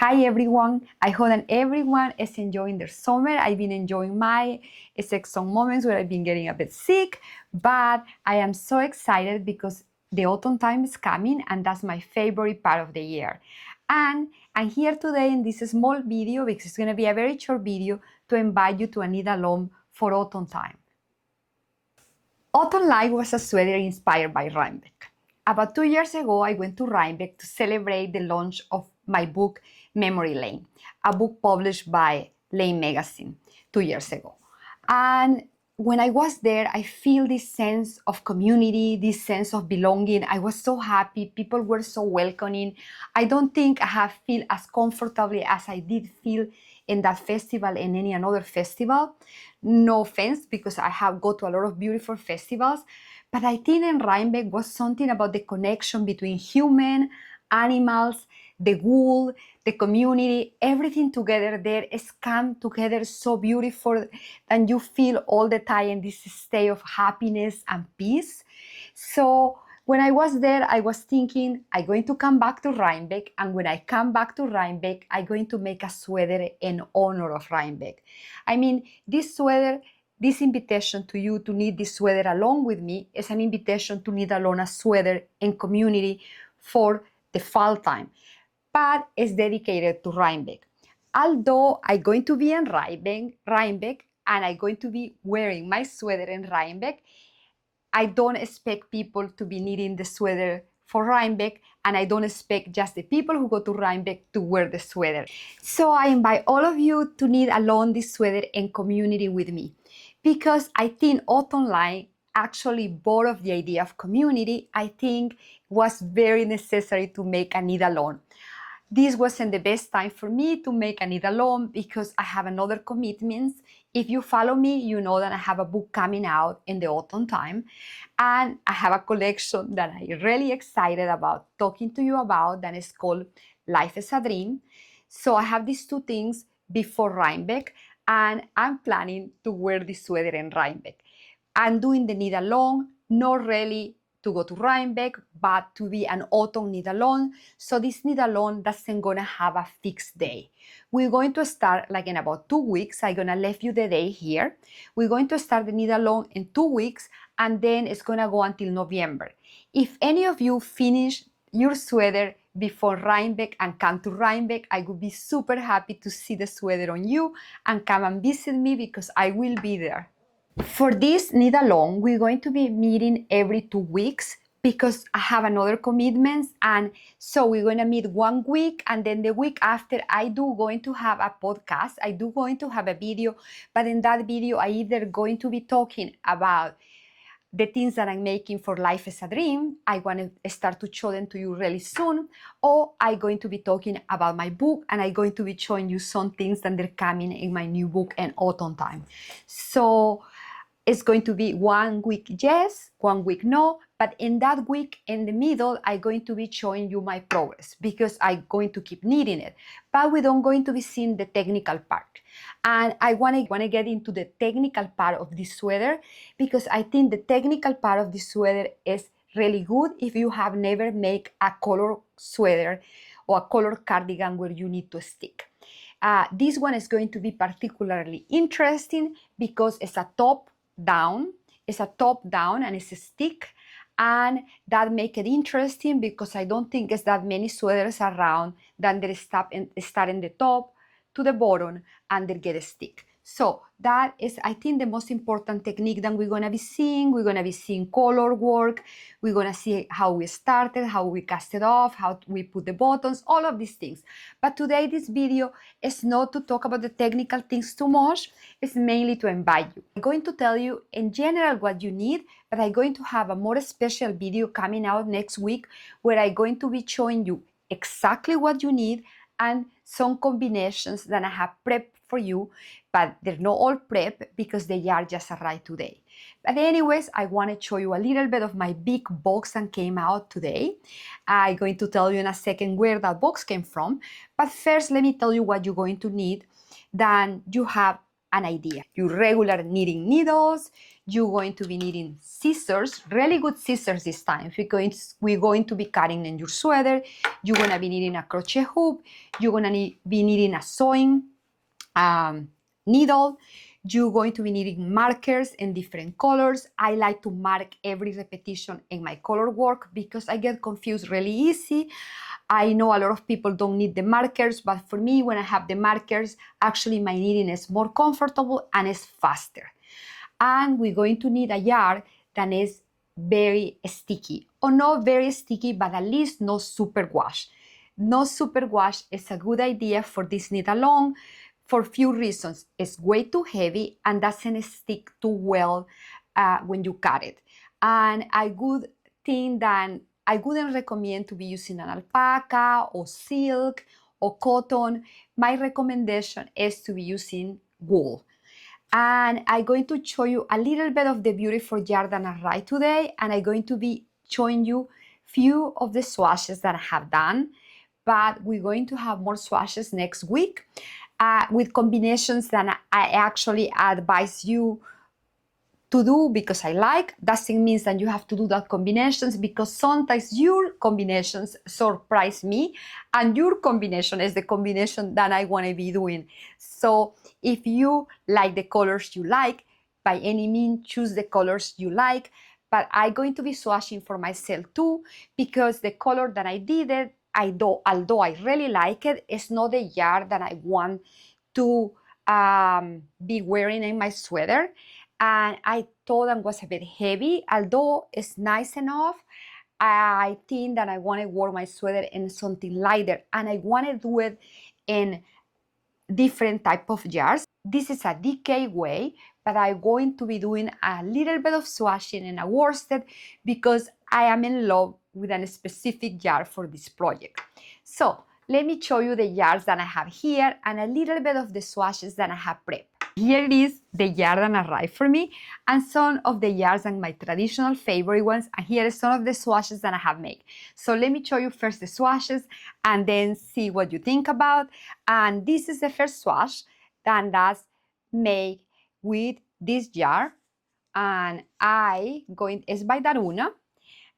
Hi everyone, I hope that everyone is enjoying their summer. I've been enjoying my except some moments where I've been getting a bit sick, but I am so excited because the autumn time is coming and that's my favorite part of the year. And I'm here today in this small video because it's going to be a very short video to invite you to a knit along for autumn time. Autumn Light was a sweater inspired by Rhinebeck. About 2 years ago, I went to Rhinebeck to celebrate the launch of my book, Memory Lane, a book published by Lane magazine 2 years ago. And when I was there, I feel this sense of community, this sense of belonging. I was so happy. People were so welcoming. I don't think I have felt as comfortably as I did feel in that festival and any another festival. No offense, because I have go to a lot of beautiful festivals, but I think in Rhinebeck was something about the connection between human, animals, the wool, the community, everything together there is come together so beautiful, and you feel all the time in this state of happiness and peace. So when I was there, I was thinking, I'm going to come back to Rhinebeck, and when I come back to Rhinebeck, I'm going to make a sweater in honor of Rhinebeck. I mean, this sweater, this invitation to you to knit this sweater along with me is an invitation to knit along a sweater in community for the fall time, but it's dedicated to Rhinebeck. Although I'm going to be in Rhinebeck and I'm going to be wearing my sweater in Rhinebeck, I don't expect people to be knitting the sweater for Rhinebeck, and I don't expect just the people who go to Rhinebeck to wear the sweater. So I invite all of you to knit along this sweater in community with me, because I think Autumn Light actually born of the idea of community. I think was very necessary to make a knit along. This wasn't the best time for me to make a knit alone because I have another commitments. If you follow me, you know that I have a book coming out in the autumn time, and I have a collection that I'm really excited about talking to you about that is called Life is a Dream. So I have these two things before Rhinebeck, and I'm planning to wear this sweater in Rhinebeck. I'm doing the knit along, not really to go to Rhinebeck, but to be an autumn knit along. So this knit along doesn't gonna have a fixed day. We're going to start like in about 2 weeks. I'm gonna leave you the day here. We're going to start the knit along in 2 weeks, and then it's gonna go until November. If any of you finish your sweater before Rhinebeck and come to Rhinebeck, I would be super happy to see the sweater on you and come and visit me because I will be there. For this knit along, we're going to be meeting every 2 weeks because I have another commitments, and so we're going to meet 1 week, and then the week after I do going to have a podcast. I do going to have a video, but in that video I either going to be talking about the things that I'm making for Life is a Dream. I want to start to show them to you really soon, or I'm going to be talking about my book, and I'm going to be showing you some things that are coming in my new book in autumn time. So it's going to be 1 week yes, 1 week no, but in that week in the middle, I'm going to be showing you my progress because I'm going to keep knitting it, but we don't going to be seeing the technical part. And I want to get into the technical part of this sweater because I think the technical part of this sweater is really good if you have never made a color sweater or a color cardigan where you need to stick. This one is going to be particularly interesting because it's a top down, and it's a stick, and that make it interesting because I don't think it's that many sweaters around that they start in the top to the bottom and they get a stick. So that is, I think, the most important technique that we're gonna be seeing. We're gonna be seeing color work. We're gonna see how we started, how we cast it off, how we put the buttons, all of these things. But today this video is not to talk about the technical things too much. It's mainly to invite you. I'm going to tell you in general what you need, but I'm going to have a more special video coming out next week where I'm going to be showing you exactly what you need and some combinations that I have prepped for you, but they're not all prepped because they are just arrived today. But anyways, I want to show you a little bit of my big box that came out today. I'm going to tell you in a second where that box came from, but first let me tell you what you're going to need. Then you have an idea. Your regular knitting needles, you're going to be needing scissors, really good scissors this time. We're going to be cutting in your sweater. You're going to be needing a crochet hoop. You're going to be needing a sewing needle. You're going to be needing markers in different colors. I like to mark every repetition in my color work because I get confused really easy. I know a lot of people don't need the markers, but for me, when I have the markers, actually my knitting is more comfortable and it's faster. And we're going to need a yarn that is very sticky, or not very sticky, but at least no super wash. No super wash is a good idea for this knit along for a few reasons. It's way too heavy and doesn't stick too well when you cut it. And I would think that I wouldn't recommend to be using an alpaca or silk or cotton. My recommendation is to be using wool. And I'm going to show you a little bit of the beautiful yarn that I write today, and I'm going to be showing you few of the swatches that I have done, but we're going to have more swatches next week with combinations that I actually advise you to do because I like. Doesn't mean that you have to do that combinations, because sometimes your combinations surprise me and your combination is the combination that I want to be doing. So if you like the colors you like, by any means choose the colors you like, but I'm going to be swatching for myself too, because the color that I did it, although I really like it, it's not the yarn that I want to be wearing in my sweater. And I thought it was a bit heavy, although it's nice enough. I think that I want to wear my sweater in something lighter, and I want to do it in different type of jars. This is a DK way, but I'm going to be doing a little bit of swatching in a worsted because I am in love with a specific jar for this project. So let me show you the jars that I have here and a little bit of the swatches that I have prepped. Here it is, the yarn that arrived for me, and some of the yarns and my traditional favorite ones, and here is some of the swatches that I have made. So let me show you first the swatches and then see what you think about. And this is the first swatch that that's made with this yarn, and it's by Daruna,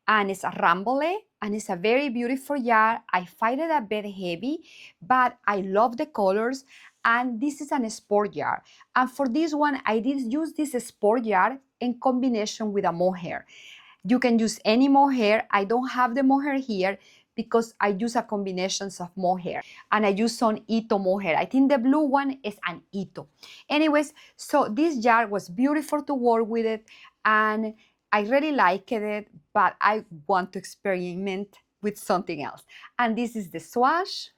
and it's a rambole, and it's a very beautiful yarn. I find it a bit heavy, but I love the colors, and this is an sport yarn. And for this one, I did use this sport yarn in combination with a mohair. You can use any mohair. I don't have the mohair here because I use a combination of mohair, and I use some Ito mohair. I think the blue one is an Ito. Anyways, so this yarn was beautiful to work with it, and I really liked it, but I want to experiment with something else. And this is the swatch.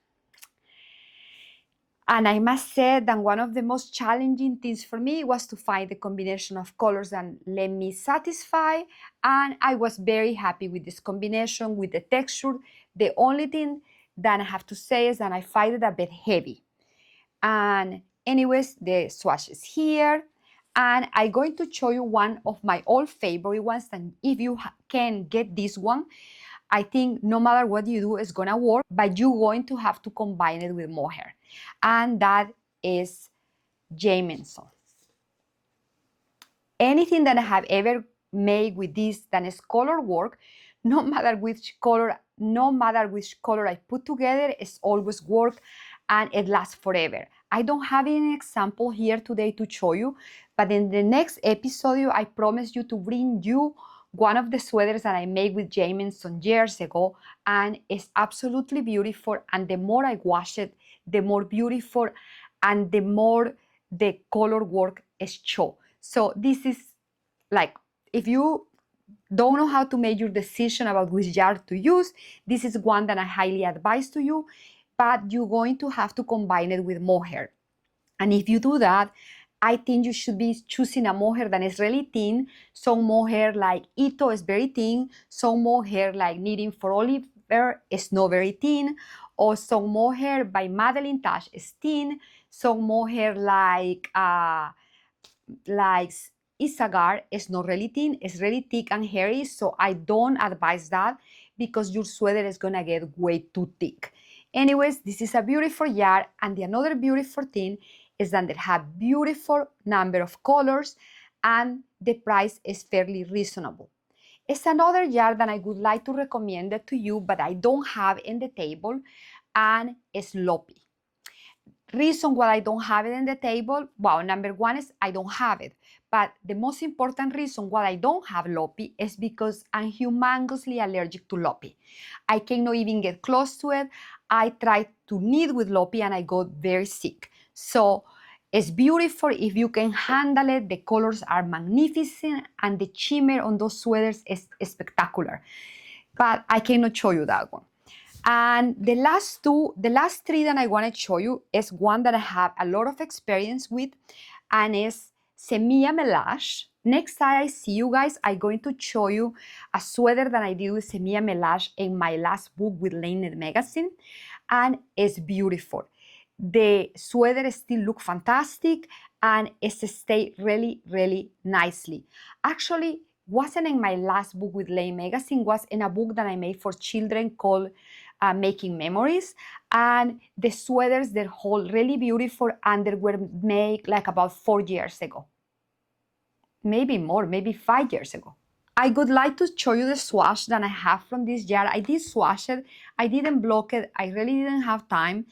And I must say that one of the most challenging things for me was to find the combination of colors that let me satisfy. And I was very happy with this combination, with the texture. The only thing that I have to say is that I find it a bit heavy. And anyways, the swatch is here. And I'm going to show you one of my old favorite ones. And if you can get this one, I think no matter what you do, it's gonna work, but you're going to have to combine it with mohair. And that is Jamison. Anything that I have ever made with this that is color work, no matter which color I put together, it's always work and it lasts forever. I don't have any example here today to show you, but in the next episode, I promise you to bring you one of the sweaters that I made with Jamison years ago, and it's absolutely beautiful. And the more I wash it, the more beautiful and the more the color work is show. So this is like, if you don't know how to make your decision about which yarn to use, this is one that I highly advise to you, but you're going to have to combine it with mohair. And if you do that, I think you should be choosing a mohair that is really thin. Some mohair like Ito is very thin. Some mohair like Knitting for Oliver is not very thin. Or some mohair by Madeline Tash is thin. Some mohair like Isagar is not really thin. It's really thick and hairy. So I don't advise that because your sweater is gonna get way too thick. Anyways, this is a beautiful yarn, and the another beautiful thing is that they have beautiful number of colors and the price is fairly reasonable. It's another yarn that I would like to recommend it to you, but I don't have in the table, and it's Loppy. Reason why I don't have it in the table, well, number one is I don't have it. But the most important reason why I don't have Loppy is because I'm humongously allergic to Loppy. I cannot even get close to it. I tried to knit with Loppy and I got very sick. So it's beautiful if you can handle it. The colors are magnificent and the shimmer on those sweaters is spectacular. But I cannot show you that one. And the last three that I want to show you is one that I have a lot of experience with, and is Semilla Melange. Next time I see you guys, I'm going to show you a sweater that I did with Semilla Melange in my last book with Lane magazine, and it's beautiful. The sweater still look fantastic and it stay really, really nicely. Actually, wasn't in my last book with Lane magazine, was in a book that I made for children called Making Memories, and the sweaters, they're all really beautiful and they were made like about 4 years ago, maybe more, maybe 5 years ago. I would like to show you the swatch that I have from this yarn. I did swatch it, I didn't block it, I really didn't have time,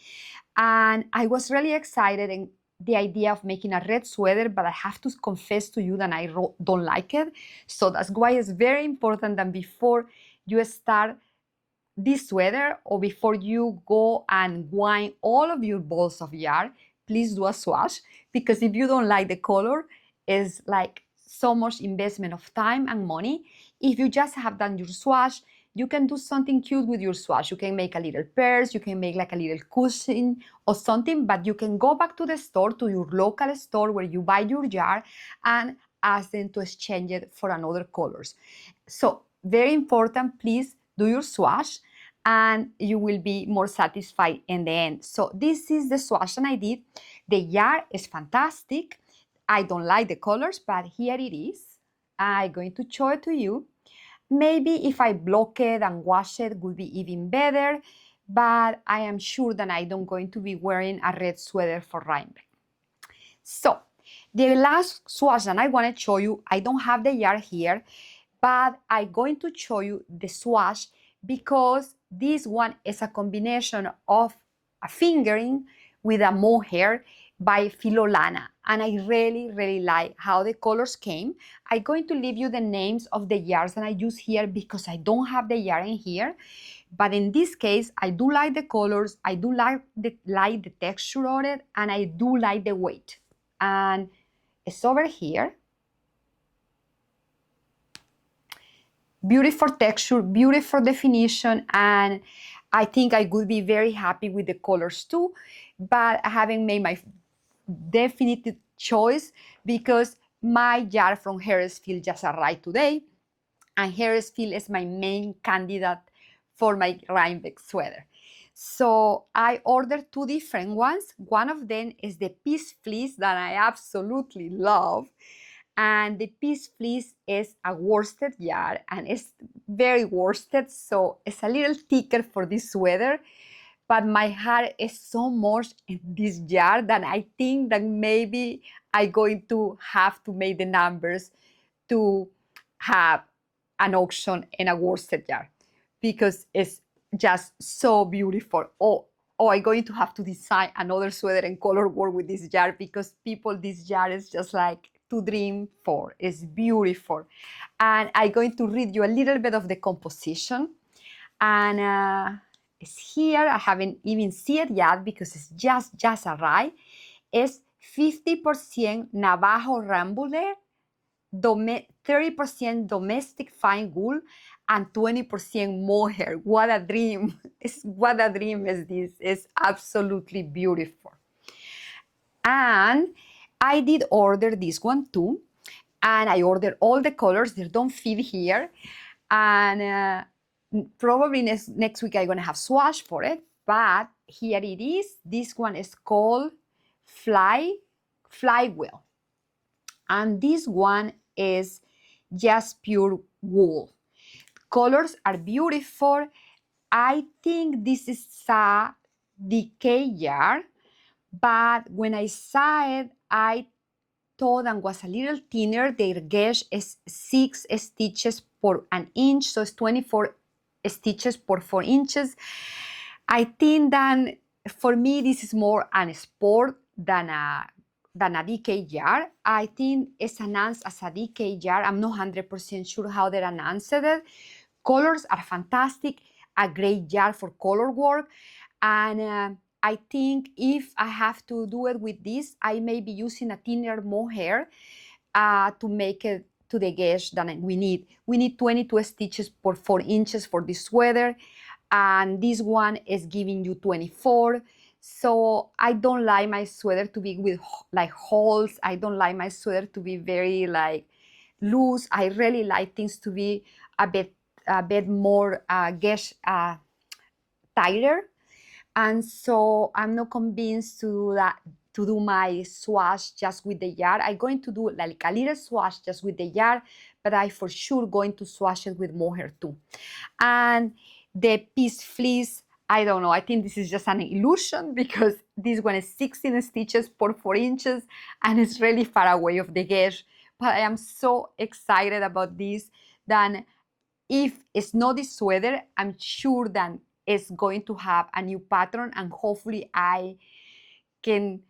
and I was really excited in the idea of making a red sweater, but I have to confess to you that I don't like it. So that's why it's very important that before you start this sweater or before you go and wind all of your balls of yarn, please do a swatch, because if you don't like the color, it's like so much investment of time and money. If you just have done your swatch, you can do something cute with your swatch. You can make a little purse, you can make like a little cushion or something, but you can go back to the store, to your local store where you buy your yarn, and ask them to exchange it for another colors. So very important, please do your swatch and you will be more satisfied in the end. So this is the swatch that I did. The yarn is fantastic. I don't like the colors, but here it is. I'm going to show it to you. Maybe if I block it and wash it would be even better, but I am sure that I don't going to be wearing a red sweater for Rhinebeck. So the last swatch that I want to show you, I don't have the yarn here, but I'm going to show you the swatch because this one is a combination of a fingering with a mohair by Filolana, and I really, really like how the colors came. I'm going to leave you the names of the yarns that I use here because I don't have the yarn in here, but in this case, I do like the colors, I do like the texture of it, and I do like the weight. And it's over here. Beautiful texture, beautiful definition, and I think I would be very happy with the colors too, but I haven't made my definitive choice because my yarn from Harrisfield just arrived today, and Harrisfield is my main candidate for my Rhinebeck sweater. So I ordered two different ones. One of them is the Peace Fleece that I absolutely love. And the Peace Fleece is a worsted yarn and it's very worsted, so it's a little thicker for this sweater. But my heart is so much in this yarn that I think that maybe I'm going to have to make the numbers to have an auction in a worsted yarn because it's just so beautiful. Oh, I'm going to have to design another sweater and color work with this yarn because people, this yarn is just like to dream for. It's beautiful. And I'm going to read you a little bit of the composition. And it's here. I haven't even seen it yet because it's just arrived. It's 50% Navajo Rambouillet, 30% domestic fine wool, and 20% mohair. What a dream. What a dream is this. It's absolutely beautiful. And I did order this one too. And I ordered all the colors. They don't fit here. And probably next week I'm going to have swatch for it. But here it is. This one is called Flywheel. And this one is just pure wool. Colors are beautiful. I think this is a decay yarn, but when I saw it, I thought and was a little thinner. Their gauge is 6 stitches per an inch, so it's 24 stitches per 4 inches. I think that for me this is more an sport than a DK yarn. I think it's announced as a DK yarn. I'm not 100% sure how they announced it. Colors are fantastic, a great yarn for color work, and I think if I have to do it with this, I may be using a thinner mohair to make it to the gauge that we need. We need 22 stitches per 4 inches for this sweater, and this one is giving you 24. So I don't like my sweater to be with like holes. I don't like my sweater to be very like loose. I really like things to be a bit more gauge tighter, and so I'm not convinced to do my swatch just with the yarn. I'm going to do like a little swatch just with the yarn, but I for sure going to swatch it with mohair too. And the piece fleece, I don't know, I think this is just an illusion because this one is 16 stitches per 4 inches and it's really far away of the gauge. But I am so excited about this that if it's not this sweater, I'm sure that it's going to have a new pattern, and hopefully I can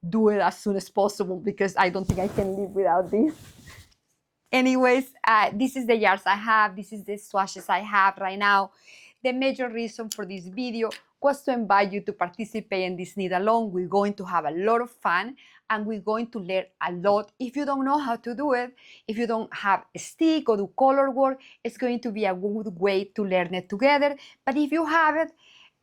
do it as soon as possible because I don't think I can live without this. Anyways, this is the yarns I have. This is the swatches I have right now. The major reason for this video was to invite you to participate in this knit along. We're going to have a lot of fun and we're going to learn a lot. If you don't know how to do it, if you don't have a stick or do color work, it's going to be a good way to learn it together. But if you have it,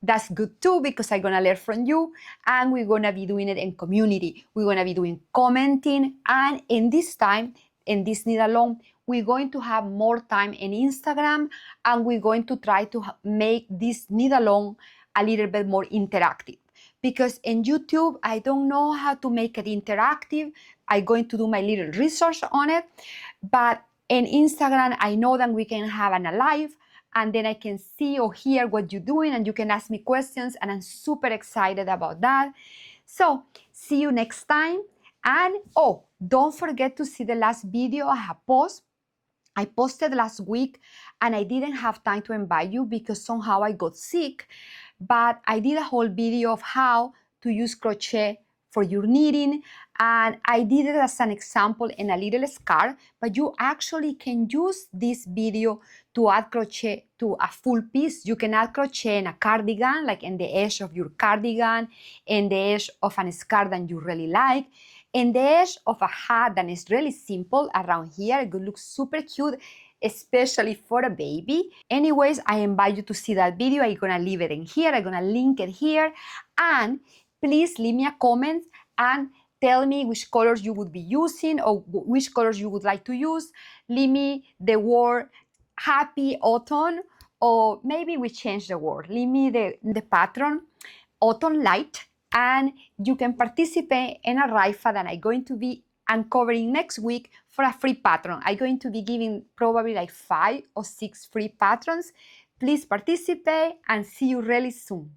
that's good too, because I'm gonna learn from you and we're gonna be doing it in community. We're gonna be doing commenting, and in this time, in this knit along, we're going to have more time in Instagram, and we're going to try to make this knit along a little bit more interactive, because in YouTube I don't know how to make it interactive. I'm going to do my little research on it, but in Instagram I know that we can have an live, and then I can see or hear what you're doing and you can ask me questions, and I'm super excited about that. So see you next time. And oh, don't forget to see the last video I have posted. I posted last week and I didn't have time to invite you because somehow I got sick, but I did a whole video of how to use crochet for your knitting, and I did it as an example in a little scarf, but you actually can use this video to add crochet to a full piece. You can add crochet in a cardigan, like in the edge of your cardigan, in the edge of a scarf that you really like, in the edge of a hat that is really simple around here. It could look super cute, especially for a baby. Anyways, I invite you to see that video. I'm gonna leave it in here. I'm gonna link it here. And please leave me a comment and tell me which colors you would be using or which colors you would like to use. Leave me the word happy autumn, or maybe we change the word. Leave me the pattern Autumn Light, and you can participate in a rifa that I'm going to be uncovering next week for a free pattern. I'm going to be giving probably like 5 or 6 free patterns. Please participate and see you really soon.